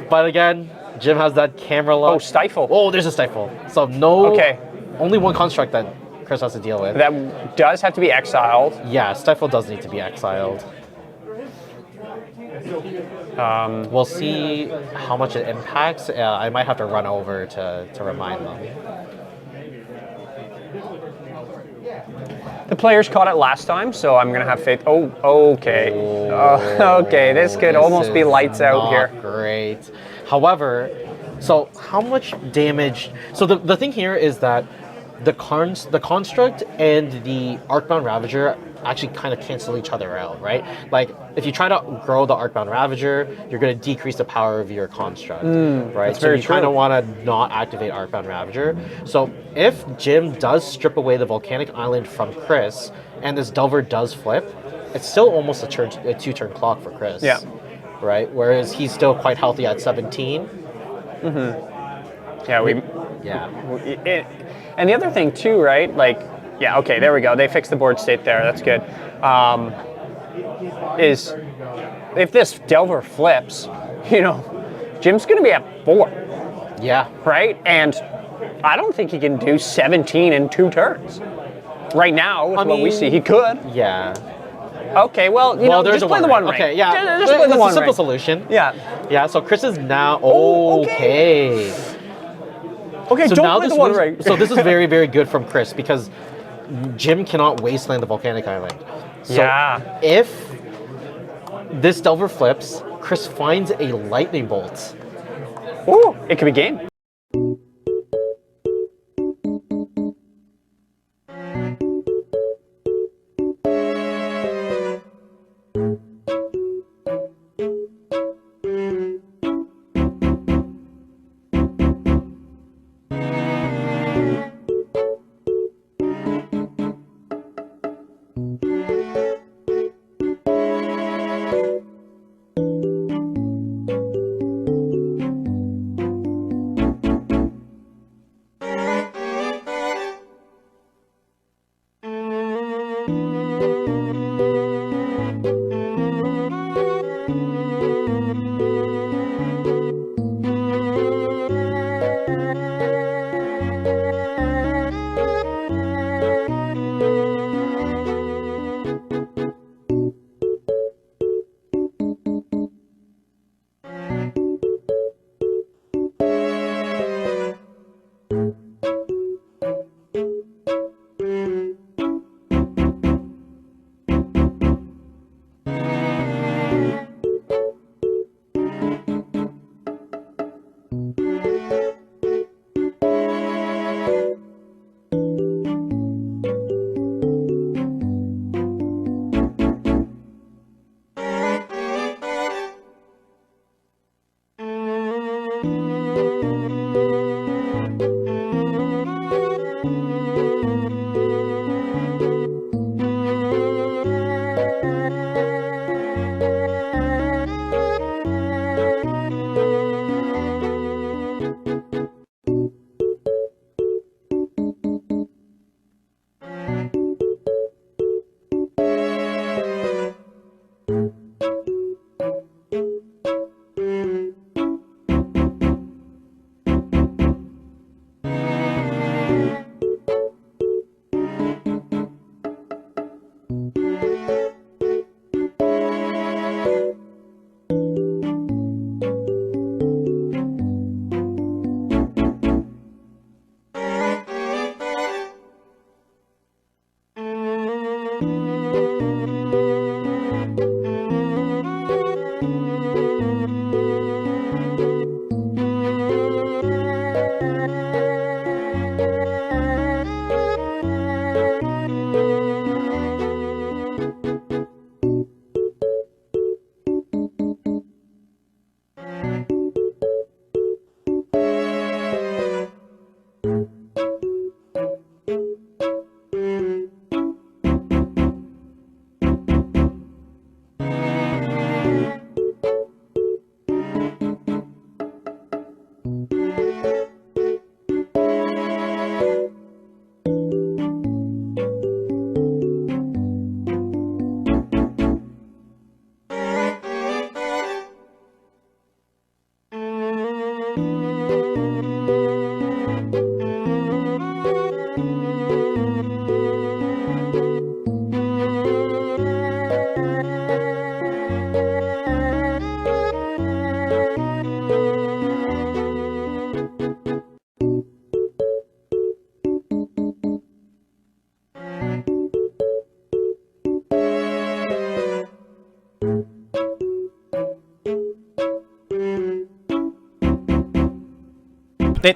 But again, Jim has that camera lock.
Oh, Stifle.
Oh, there's a Stifle. So no.
Okay.
Only 1 construct that Chris has to deal with.
That does have to be exiled.
Yeah, Stifle does need to be exiled. We'll see how much it impacts. I might have to run over to remind them.
The players caught it last time, so I'm gonna have faith. Oh, okay. Okay, this could almost be lights out here.
Great. However, so how much damage? So the thing here is that the construct and the Arcbound Ravager actually kind of cancel each other out, right? Like if you try to grow the Arcbound Ravager, you're going to decrease the power of your construct, right? So
very
you kind
true.
of want to not activate Arcbound Ravager. So if Jim does strip away the Volcanic Island from Chris, and this Delver does flip, it's still almost a 2-turn clock for Chris.
Yeah.
Right? Whereas he's still quite healthy at 17.
Yeah, and the other thing too, right? Like, yeah, okay, there we go. They fixed the board state there. That's good. Is if this Delver flips, Jim's going to be at 4.
Yeah.
Right? And I don't think he can do 17 in 2 turns. Right now, with what we see, he could.
Yeah.
Okay, well,
there's
just play the one ring.
Okay, yeah.
Just play the one
a simple
ring.
solution.
Yeah.
Yeah, so Chris is now
Okay,
So
don't
now
play the one ring.
So this is very, very good from Chris because Jim cannot wasteland the volcanic island. So if this Delver flips, Chris finds a lightning bolt.
Ooh, it could be game.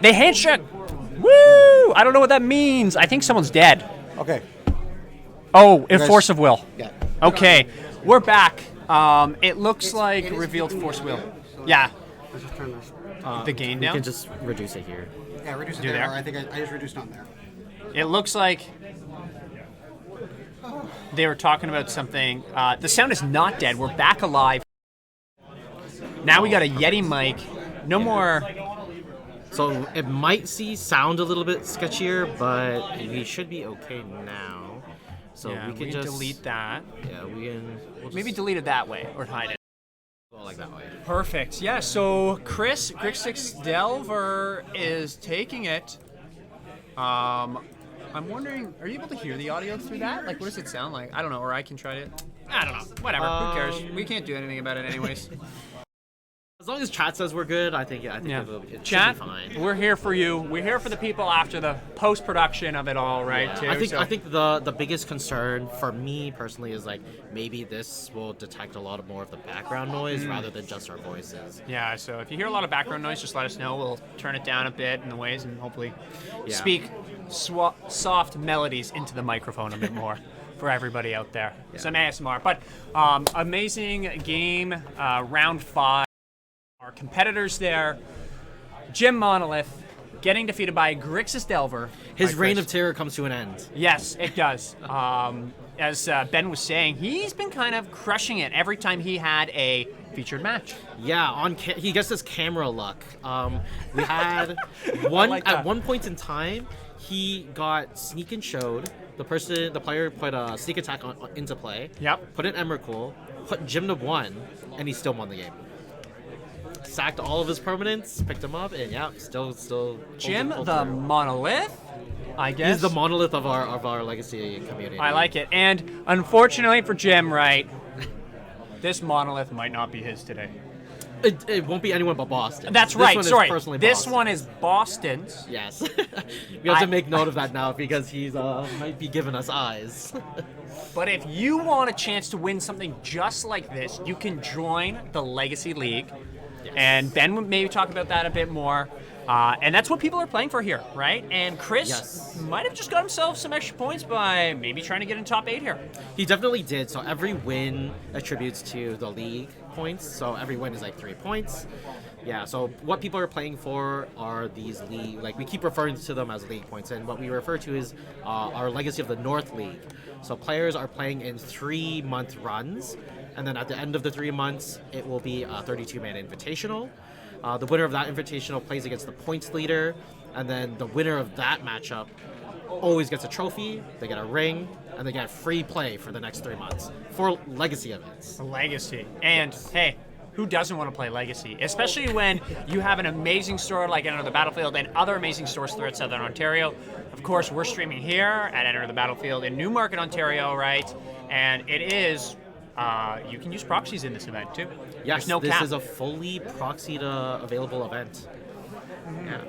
They handshook. Woo! I don't know what that means. I think someone's dead.
Okay.
Oh, in force of will.
Yeah.
Okay, we're back. It looks like revealed force will. Yeah.
Let's just turn this.
The gain
You
down.
can just reduce it here.
Yeah, reduce it
Do
there.
there?
I think I just reduced on there.
It looks like they were talking about something. The sound is not dead. We're back alive. Now we got a Yeti mic. No more.
So it might sound a little bit sketchier, but we should be okay now. So
Yeah,
we can
we
just
delete that.
Yeah, we'll
Maybe delete it that way or hide it.
go like that way.
Perfect. Yeah. So Chris Grixis Delver is taking it. I'm wondering, are you able to hear the audio through that? Like, what does it sound like? I don't know. Or I can try it. I don't know. Whatever. Who cares? We can't do anything about it anyways.
As long as chat says we're good, I think it
Chat,
should be fine.
we're here for you. We're here for the people after the post-production of it all, right?
Yeah.
Too.
I think the biggest concern for me personally is like maybe this will detect a lot more of the background noise rather than just our voices.
Yeah, so if you hear a lot of background noise, just let us know. We'll turn it down a bit in the ways and hopefully speak soft melodies into the microphone a bit more for everybody out there.
Yeah.
Some ASMR. But amazing game, round 5. Our competitors there, Jim Monolith getting defeated by Grixis Delver.
His reign of terror comes to an end.
Yes, it does. As Ben was saying, he's been kind of crushing it every time he had a featured match.
Yeah, he gets this camera luck. We had at one point in time, he got sneak and showed. The player put a sneak attack into play.
Yep.
Put an Emrakul, put Jim to 1, and he still won the game. Sacked all of his permanents, picked him up, and still.
Jim the Monolith, I guess.
He's the monolith of our legacy community.
I like it, and unfortunately for Jim, right, this monolith might not be his today.
It won't be anyone but Boston.
That's
This
right.
one is
Sorry,
personally
this
Boston.
one is Boston's.
Yes. We have to make note of that now because he's might be giving us eyes.
But if you want a chance to win something just like this, you can join the Legacy League. Yes. And Ben would maybe talk about that a bit more. And that's what people are playing for here, right? And Chris might have just got himself some extra points by maybe trying to get in top 8 here.
He definitely did. So every win attributes to the league points. So every win is like 3 points. Yeah, so what people are playing for are these league, like we keep referring to them as league points, and what we refer to is our Legacy of the North League. So players are playing in 3-month runs, and then at the end of the 3 months, it will be a 32-man invitational. The winner of that invitational plays against the points leader, and then the winner of that matchup always gets a trophy, they get a ring, and they get free play for the next 3 months for Legacy events.
Legacy. And hey, who doesn't want to play Legacy? Especially when you have an amazing store like Enter the Battlefield and other amazing stores throughout Southern Ontario. Of course, we're streaming here at Enter the Battlefield in Newmarket, Ontario, right? And it is, you can use proxies in this event too.
Yes,
There's no
this
cap.
is a fully proxied available event. Yeah.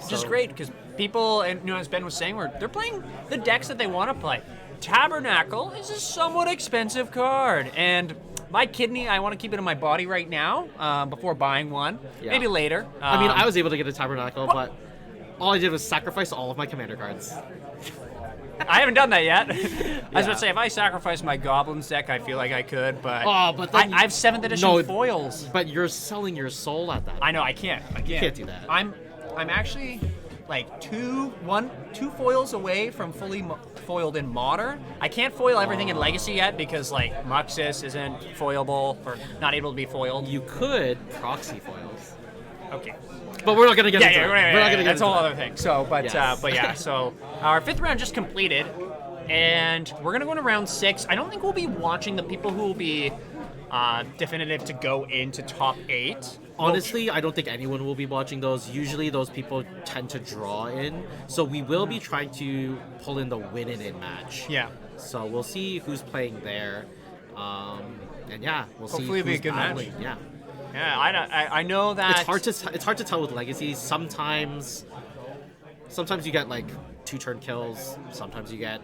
Which is great because people, and as Ben was saying, they're playing the decks that they want to play. Tabernacle is a somewhat expensive card, and my kidney, I want to keep it in my body right now before buying one.
Yeah.
Maybe later.
I mean, I was able to get a Tabernacle, but all I did was sacrifice all of my commander cards.
I haven't done that yet. I was about to say, if I sacrifice my Goblins deck, I feel like I could, but,
then
I have 7th edition foils.
But you're selling your soul at that.
I know, I can't.
You can't do that.
I'm actually like two foils away from fully foiled in Modern. I can't foil everything in Legacy yet because like Muxus isn't foilable or not able to be foiled.
You could proxy foils.
Okay.
But we're not gonna get into it.
We're
not gonna get
that's a
into
whole
that.
other thing. So, but yeah. So our 5th round just completed, and we're gonna go into round 6. I don't think we'll be watching the people who will be definitive to go into top 8.
Honestly, I don't think anyone will be watching those. Usually those people tend to draw in. So we will be trying to pull in the win and in match.
Yeah.
So we'll see who's playing there. And yeah, we'll see.
Hopefully it'll be a
who's
good match.
battling. Yeah.
Yeah, I know that
It's hard to tell with Legacy. Sometimes you get like 2-turn kills. Sometimes you get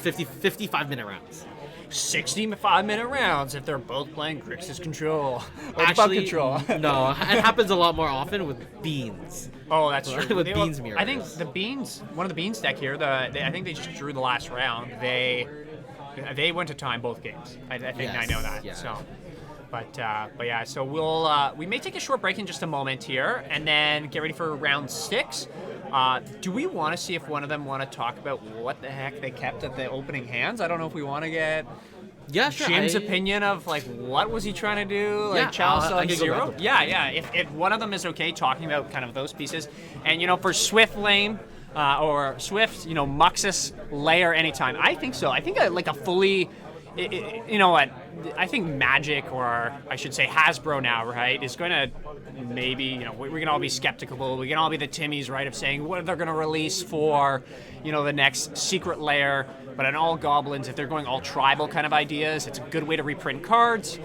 55-minute rounds.
65-minute rounds if they're both playing Grixis Control or
Actually,
Control.
No, it happens a lot more often with Beans.
Oh, that's true.
With Beans mirrors.
I think the Beans, one of the Beans deck here, I think they just drew the last round. They went to time both games. I think
Yes,
I know that.
yeah.
So, but yeah, so we may take a short break in just a moment here, and then get ready for round 6. Do we want to see if one of them want to talk about what the heck they kept at the opening hands? I don't know if we want to get
Yeah, sure.
Jim's opinion of like what was he trying to do, like
Yeah,
Chalice
I
on
can go
zero.
back.
Yeah. If one of them is okay talking about kind of those pieces, and you know, for Swift lane or Swift, you know, Muxus layer anytime. I think so. I think like a fully, you know what? I think Magic, or I should say Hasbro now, right, is going to maybe, you know, we're going to all be skeptical. We can all be the Timmies, right, of saying what they're going to release for, you know, the next secret layer. But in all goblins, if they're going all tribal kind of ideas, it's a good way to reprint cards,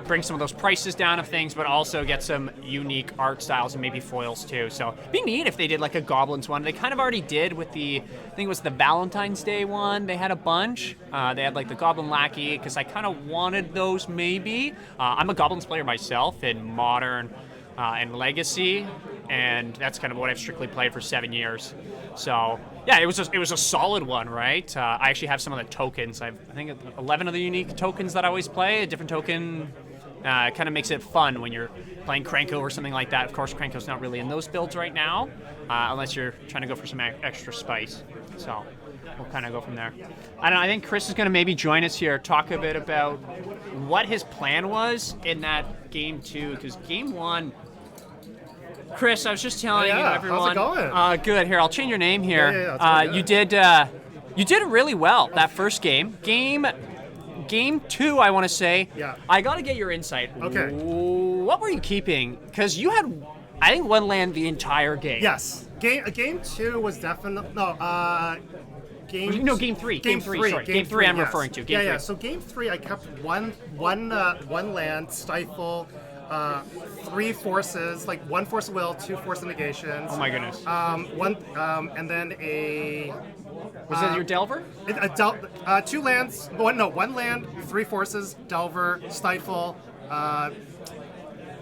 bring some of those prices down of things, but also get some unique art styles and maybe foils too. So it'd be neat if they did like a goblins one. They kind of already did with the, I think it was the Valentine's Day one. They had a bunch. They had like the Goblin Lackey, because I kind of wanted those maybe. I'm a goblins player myself in Modern and Legacy, and that's kind of what I've strictly played for 7 years. So yeah, it was a solid one, right? I actually have some of the tokens. I think 11 of the unique tokens that I always play. A different token kind of makes it fun when you're playing Krenko or something like that. Of course, Krenko's not really in those builds right now, unless you're trying to go for some extra spice. So we'll kind of go from there. I don't know, I think Chris is going to maybe join us here, talk a bit about what his plan was in that game 2, because game 1. Chris, I was just telling everyone.
How's it going?
Good. Here, I'll change your name here.
Yeah, it's
You did really well that first game. Game 2, I want to say.
Yeah.
I got to get your insight.
Okay.
What were you keeping? Because you had, I think, one land the entire game.
Yes. Game 2 was definitely
Game 3. Game 3. Sorry. Game 3. I'm
yes.
referring to. Game 3.
So game 3, I kept one land, Stifle, 3 forces, like 1 force of will, 2 force of negations.
Oh my goodness.
And then a.
Was that your Delver?
2 lands. One land, 3 forces, Delver, Stifle,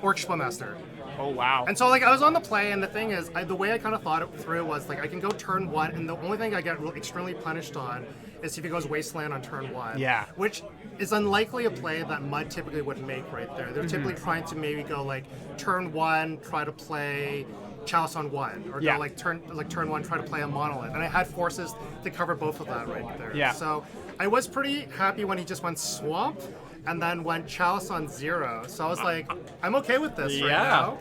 Orc Spellmaster.
Oh wow.
And so, like, I was on the play, and the thing is, the way I kind of thought it through was, like, I can go turn 1, and the only thing I get extremely punished on is if he goes Wasteland on turn 1.
Yeah.
Which is unlikely a play that Mud typically would make right there. They're typically trying to maybe go, like, turn 1, try to play Chalice on 1, or go, like, turn 1, try to play a Monolith. And I had forces to cover both of that right there.
Yeah.
So I was pretty happy when he just went Swamp, and then went Chalice on 0. So I was like, I'm okay with this right now.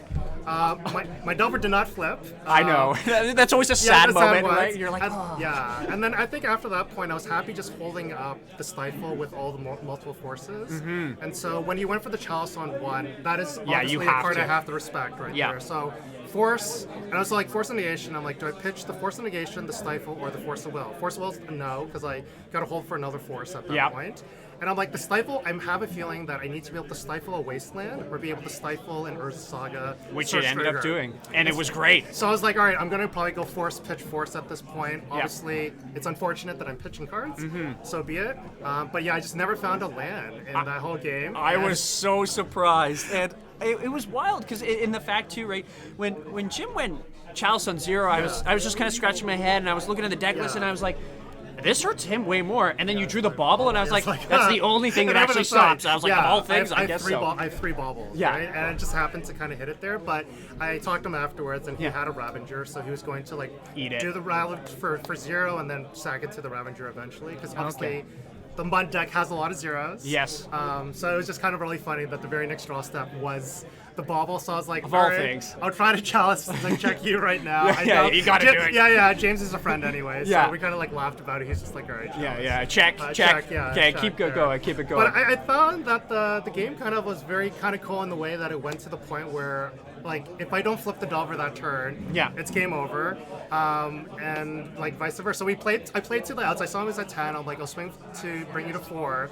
My Delver did not flip.
I know. That's always a sad
the
moment,
ones.
right? You're like,
Yeah. And then I think after that point, I was happy just holding up the Stifle with all the multiple forces.
Mm-hmm.
And so when you went for the Chalice on 1, that is
you
obviously a
have
card
to.
I have to respect right there. So Force, and I was like, Force of Negation, I'm like, do I pitch the Force of Negation, the Stifle, or the Force of Will? Force of Will's a no, because I got to hold for another force at that point. And I'm like, the Stifle, I have a feeling that I need to be able to stifle a Wasteland or be able to stifle an Earth Saga.
which it ended up doing. And it was great.
So I was like, all right, I'm going to probably go pitch force at this point. Obviously, it's unfortunate that I'm pitching cards, so be it. But yeah, I just never found a land in that whole game.
I was so surprised. And it was wild, because in the fact, too, right, when Jim went Chalice on 0, I was just kind of scratching my head, and I was looking at the deck list, and I was like, this hurts him way more. And then you drew the bauble, and I was like, that's the only thing that actually stops. I was like, of all things, I guess so.
I have 3 baubles, right? And it just happened to kind of hit it there. But I talked to him afterwards, and he had a Ravager, so he was going to, like, do the Ravager for 0 and then sack it to the Ravager eventually, because obviously the Mud deck has a lot of 0s.
Yes.
So it was just kind of really funny that the very next draw step was the bauble. So I was like,
of all things,
I'll try to Chalice and check you right now.
You gotta do it.
Yeah. James is a friend anyway, so we kind of like laughed about it. He's just like, all right, Chalice.
Check. Okay, keep it going.
But I found that the game kind of was very kind of cool in the way that it went to the point where, like, if I don't flip the Delver that turn, it's game over, and like vice versa. So I played to the outs. I saw him as at 10. I'm like, I'll swing to bring you to 4.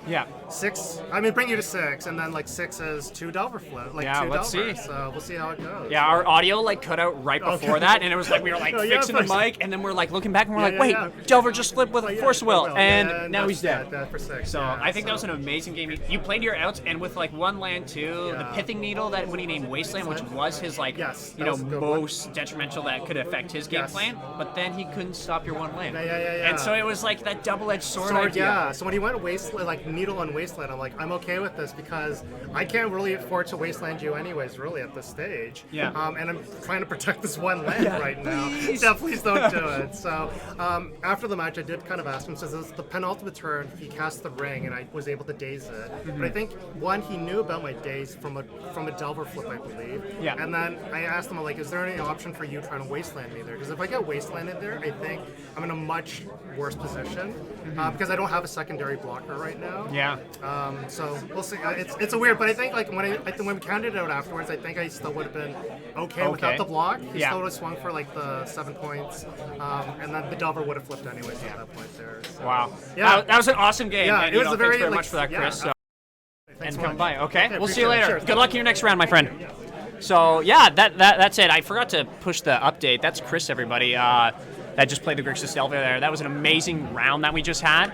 6. I mean, bring you to 6, and then like 6 is 2 Delver flip. Like 2
let's
Delver.
see.
So we'll see how it goes.
Yeah, our audio like cut out right before that, and it was like we were like fixing the mic, and then we're like looking back, and we're like, wait, Delver just flipped with Force Will, and now he's dead.
For 6.
So I think that was an amazing game. You played your outs, and with like 1 land too, the Pithing Needle that when he named Wasteland, which was his like most detrimental that could affect his game plan, but then he couldn't stop your 1 land. And so it was like that double-edged sword idea.
So when he went wasteland, like Needle and Wasteland, I'm like, I'm okay with this because I can't really afford to wasteland you anyways, really, at this stage.
Yeah.
And I'm trying to protect this one land right now. Yeah, please don't do it. So after the match, I did kind of ask him, since it was the penultimate turn, he cast the ring, and I was able to daze it. But I think, one, he knew about my daze from a Delver flip, I believe.
Yeah.
And then I asked him, like, is there any option for you trying to wasteland me there? Because if I get wastelanded there, I think I'm in a much worse position because I don't have a secondary blocker right now.
Yeah.
So we'll see. It's a weird, but I think like when we counted it out afterwards, I think I still would have been okay without the block. He still would have swung for like the 7 points, and then the Delver would have flipped anyways at that point there. So,
Wow.
Yeah.
That was an awesome game.
Yeah,
and,
it was a very,
thanks very
like,
much for that, Chris.
yeah.
So,
Thanks
and
so
come
much.
by. Okay, we'll see you
appreciate it.
later.
Sure.
Good luck in your next round, my friend. So yeah, that's it. I forgot to push the update. That's Chris, everybody. That just played the Grixis Delver there. That was an amazing round that we just had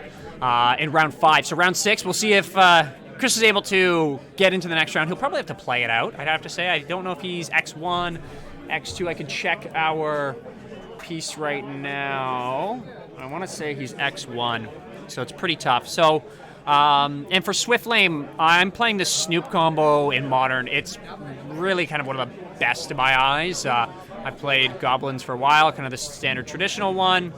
in round 5. So round 6, we'll see if Chris is able to get into the next round. He'll probably have to play it out, I'd have to say. I don't know if he's X1, X2. I could check our piece right now. I want to say he's X1, so it's pretty tough. So, and for Swift Lame, I'm playing the Snoop combo in Modern. It's really kind of one of the best in my eyes. I played Goblins for a while, kind of the standard traditional one,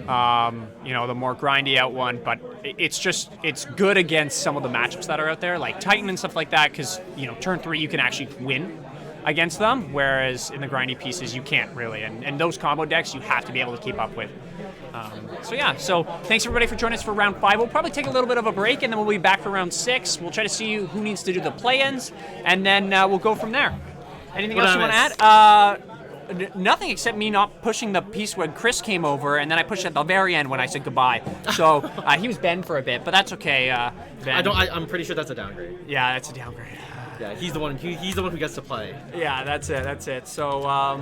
the more grindy out one, but it's good against some of the matchups that are out there, like Titan and stuff like that, because, turn 3 you can actually win against them, whereas in the grindy pieces you can't really, and those combo decks you have to be able to keep up with. So thanks everybody for joining us for round 5. We'll probably take a little bit of a break, and then we'll be back for round 6. We'll try to see who needs to do the play-ins, and then we'll go from there. Anything else you want to add? Nothing except me not pushing the piece when Chris came over, and then I pushed at the very end when I said goodbye. So he was Ben for a bit, but that's okay. Ben.
I'm pretty sure that's a downgrade.
Yeah, that's a downgrade.
Yeah, he's the one. He's the one who gets to play.
Yeah, that's it. So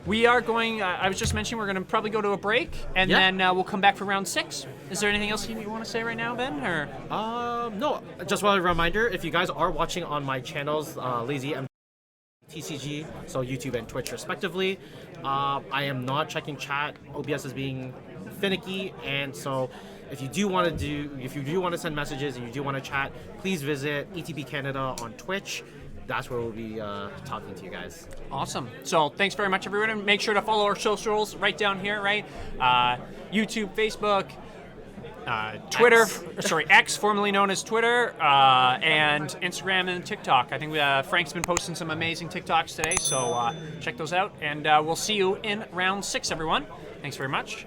we are going. I was just mentioning we're going to probably go to a break, and then we'll come back for round 6. Is there anything else you want to say right now, Ben? Or
no. Just a reminder: if you guys are watching on my channels, Lazy M TCG, so YouTube and Twitch respectively, I am not checking chat. OBS is being finicky, and so if you do want to send messages and you do want to chat, please visit ETB Canada on Twitch. That's where we'll be talking to you guys.
Awesome. So thanks very much, everyone. And make sure to follow our socials right down here, right? YouTube, Facebook, Twitter, X, formerly known as Twitter, and Instagram and TikTok. I think Frank's been posting some amazing TikToks today, so check those out. And we'll see you in round 6, everyone. Thanks very much.